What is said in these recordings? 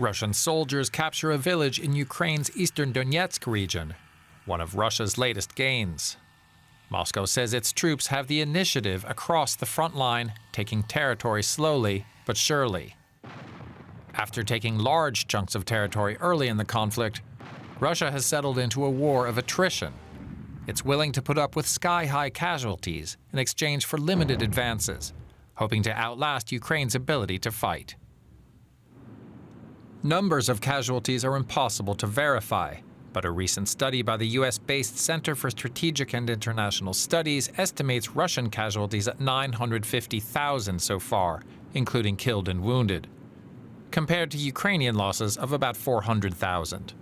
Russian soldiers capture a village in Ukraine's eastern Donetsk region, one of Russia's latest gains. Moscow says its troops have the initiative across the front line, taking territory slowly but surely. After taking large chunks of territory early in the conflict, Russia has settled into a war of attrition. It's willing to put up with sky-high casualties in exchange for limited advances, hoping to outlast Ukraine's ability to fight. Numbers of casualties are impossible to verify, but a recent study by the US-based Center for Strategic and International Studies estimates Russian casualties at 950,000 so far, including killed and wounded, compared to Ukrainian losses of about 400,000.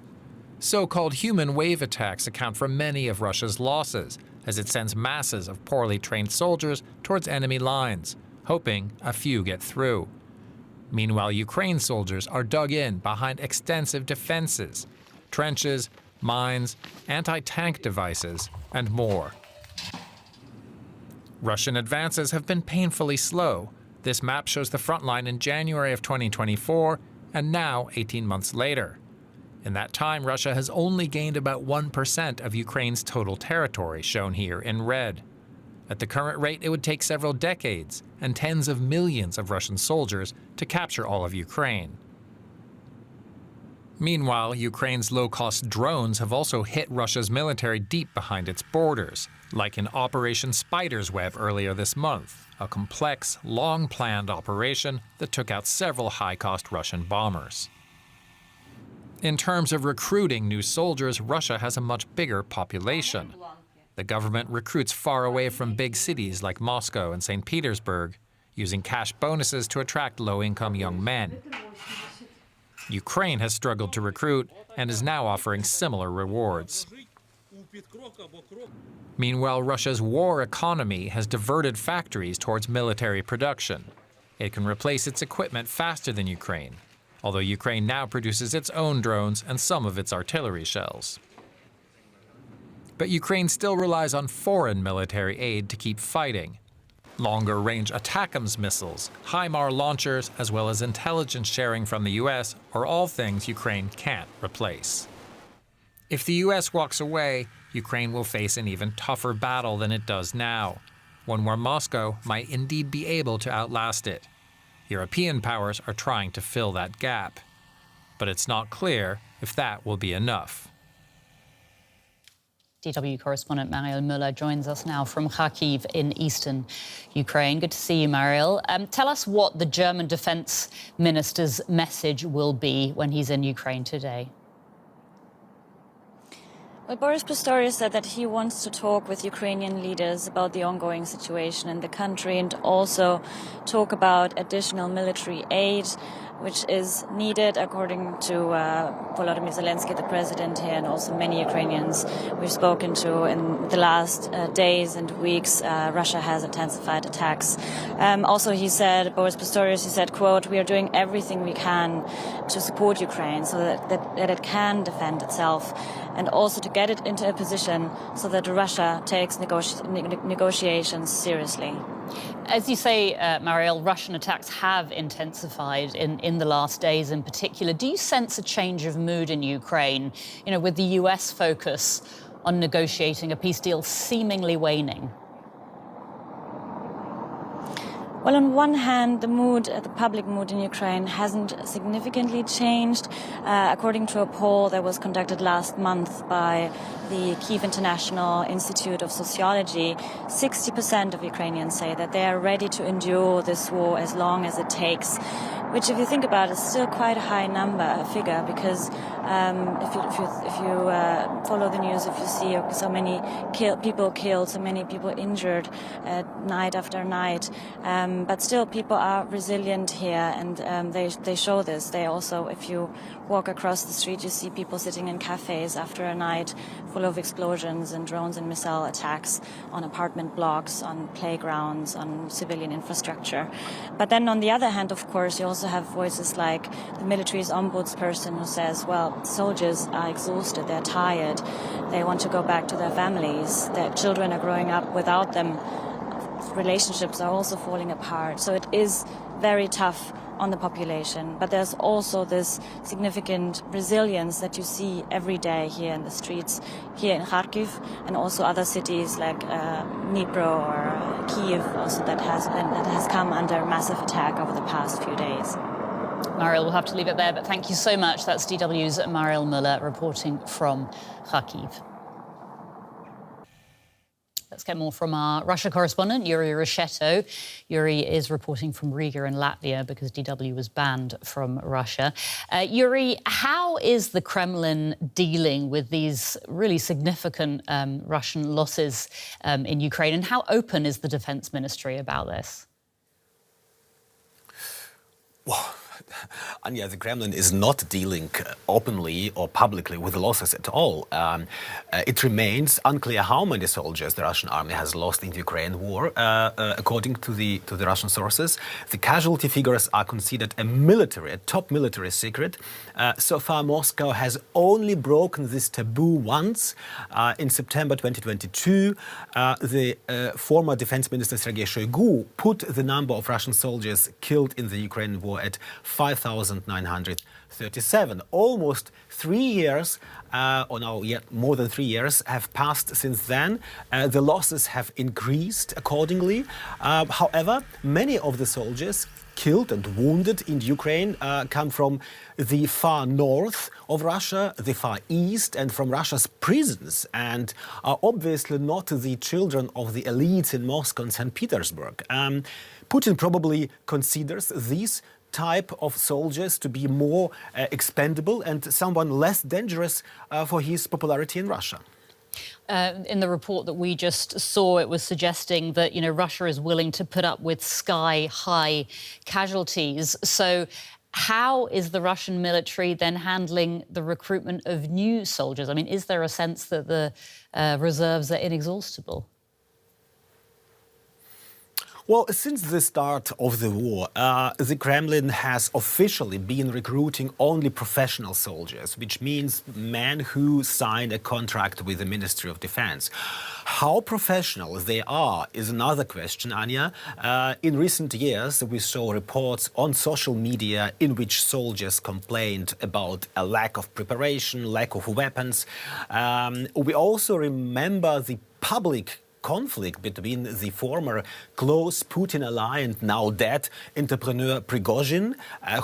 So-called human wave attacks account for many of Russia's losses, as it sends masses of poorly trained soldiers towards enemy lines, hoping a few get through. Meanwhile, Ukraine soldiers are dug in behind extensive defenses, trenches, mines, anti-tank devices, and more. Russian advances have been painfully slow. This map shows the front line in January of 2024, and now 18 months later. In that time, Russia has only gained about 1% of Ukraine's total territory, shown here in red. At the current rate, it would take several decades and tens of millions of Russian soldiers to capture all of Ukraine. Meanwhile, Ukraine's low-cost drones have also hit Russia's military deep behind its borders, like in Operation Spider's Web earlier this month, a complex, long-planned operation that took out several high-cost Russian bombers. In terms of recruiting new soldiers, Russia has a much bigger population. The government recruits far away from big cities like Moscow and St. Petersburg, using cash bonuses to attract low-income young men. Ukraine has struggled to recruit and is now offering similar rewards. Meanwhile, Russia's war economy has diverted factories towards military production. It can replace its equipment faster than Ukraine, although Ukraine now produces its own drones and some of its artillery shells. But Ukraine still relies on foreign military aid to keep fighting. Longer-range ATACMS missiles, HIMARS launchers, as well as intelligence sharing from the US are all things Ukraine can't replace. If the US walks away, Ukraine will face an even tougher battle than it does now, one where Moscow might indeed be able to outlast it. European powers are trying to fill that gap, but it's not clear if that will be enough. DW correspondent Mariel Müller joins us now from Kharkiv in eastern Ukraine. Good to see you, Mariel. Tell us what the German defense minister's message will be when he's in Ukraine today. Well, Boris Pistorius said that he wants to talk with Ukrainian leaders about the ongoing situation in the country and also talk about additional military aid, which is needed, according to Volodymyr Zelensky, the president here, and also many Ukrainians we've spoken to in the last days and weeks. Russia has intensified attacks. Also, he said, Boris Pistorius, he said, quote, "We are doing everything we can to support Ukraine so that it can defend itself, and also to get it into a position so that Russia takes negotiations seriously." As you say, Mariel, Russian attacks have intensified in the last days in particular. Do you sense a change of mood in Ukraine, with the US focus on negotiating a peace deal seemingly waning? Well, on one hand, the public mood in Ukraine hasn't significantly changed. According to a poll that was conducted last month by the Kyiv International Institute of Sociology, 60% of Ukrainians say that they are ready to endure this war as long as it takes, which, if you think about it, is still quite a high figure, because if you follow the news, if you see so many people killed, so many people injured night after night, but still people are resilient here, and they show this. They also, if you walk across the street, you see people sitting in cafes after a night full of explosions and drones and missile attacks on apartment blocks, on playgrounds, on civilian infrastructure. But then on the other hand, of course, you also have voices like the military's ombudsperson who says, well, soldiers are exhausted, they're tired, they want to go back to their families, their children are growing up without them, relationships are also falling apart. So it is very tough on the population, but there's also this significant resilience that you see every day here in the streets, here in Kharkiv, and also other cities like Dnipro or Kiev, also that has come under massive attack over the past few days. Mariel, we'll have to leave it there, but thank you so much. That's DW's Mariel Müller reporting from Kharkiv. Let's get more from our Russia correspondent, Juri Rescheto. Juri is reporting from Riga in Latvia because DW was banned from Russia. Juri, how is the Kremlin dealing with these really significant Russian losses in Ukraine, and how open is the Defense Ministry about this? Well, Anya, the Kremlin is not dealing openly or publicly with the losses at all. It remains unclear how many soldiers the Russian army has lost in the Ukraine war, according to the Russian sources. The casualty figures are considered a top military secret. So far, Moscow has only broken this taboo once. In September 2022, the former defense minister Sergei Shoigu put the number of Russian soldiers killed in the Ukrainian war at 5,937. Almost 3 years, or now yet more than 3 years, have passed since then. The losses have increased accordingly. However, many of the soldiers killed and wounded in Ukraine come from the far north of Russia, the far east, and from Russia's prisons, and are obviously not the children of the elites in Moscow and St. Petersburg. Putin probably considers these type of soldiers to be more expendable and someone less dangerous for his popularity in Russia. In the report that we just saw, it was suggesting that, Russia is willing to put up with sky-high casualties. So how is the Russian military then handling the recruitment of new soldiers? I mean, is there a sense that the reserves are inexhaustible? Well, since the start of the war, the Kremlin has officially been recruiting only professional soldiers, which means men who sign a contract with the Ministry of Defense. How professional they are is another question, Anya. In recent years, we saw reports on social media in which soldiers complained about a lack of preparation, lack of weapons. We also remember the public conflict between the former close Putin ally and now dead entrepreneur Prigozhin,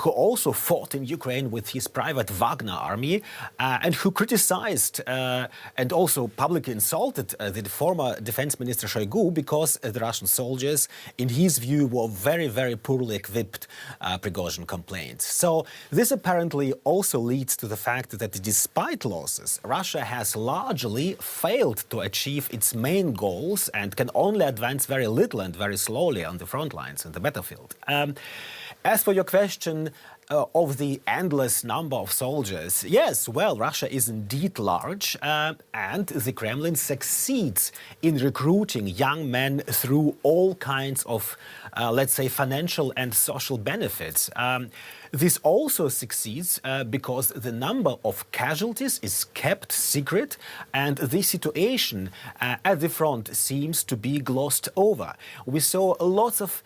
who also fought in Ukraine with his private Wagner army, and who criticized and also publicly insulted the former defense minister Shoigu because the Russian soldiers, in his view, were very, very poorly equipped, Prigozhin complained. So this apparently also leads to the fact that despite losses, Russia has largely failed to achieve its main goal and can only advance very little and very slowly on the front lines in the battlefield. As for your question of the endless number of soldiers, yes, well, Russia is indeed large, and the Kremlin succeeds in recruiting young men through all kinds of, let's say, financial and social benefits. This also succeeds because the number of casualties is kept secret and the situation at the front seems to be glossed over. We saw lots of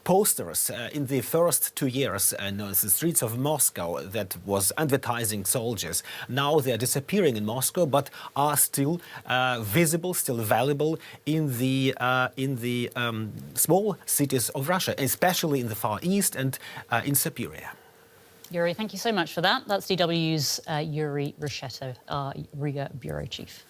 posters in the first 2 years in the streets of Moscow that was advertising soldiers. Now they are disappearing in Moscow, but are still visible, still valuable in the small cities of Russia, especially in the Far East and in Siberia. Juri, thank you so much for that. That's DW's Juri Rescheto, our Riga bureau chief.